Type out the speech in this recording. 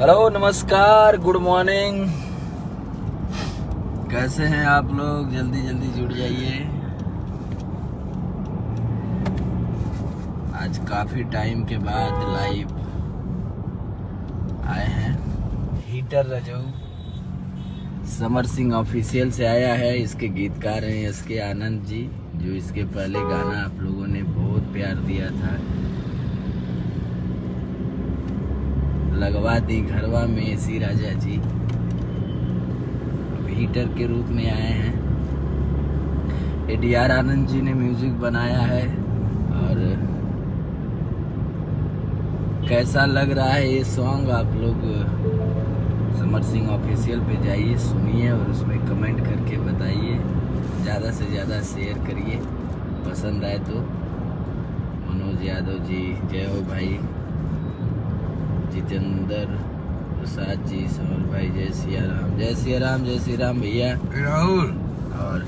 Hello नमस्कार good morning. कैसे हैं आप लोग? जल्दी जल्दी जुड़ जाइए। आज काफी टाइम के बाद लाइव आए हैं। हीटर रजऊ समर सिंह ऑफिशियल से आया है। इसके गीतकार हैं SK आनंद जी, जो इसके पहले गाना आप लोगों ने बहुत प्यार दिया था, लगवा दी घरवा में ऐसी राजा जी। अब हीटर के रूप में आए हैं। ADR आनंद जी ने म्यूजिक बनाया है। और कैसा लग रहा है ये सॉन्ग, आप लोग समर सिंह ऑफिशियल पे जाइए, सुनिए और उसमें कमेंट करके बताइए। ज़्यादा से ज़्यादा शेयर करिए, पसंद आए तो। मनोज यादव जी, जय हो भाई। जितेंद्र प्रसाद जी, समर भाई, जय सिया राम, जय सिया राम, जय श्री राम भैया। राहुल और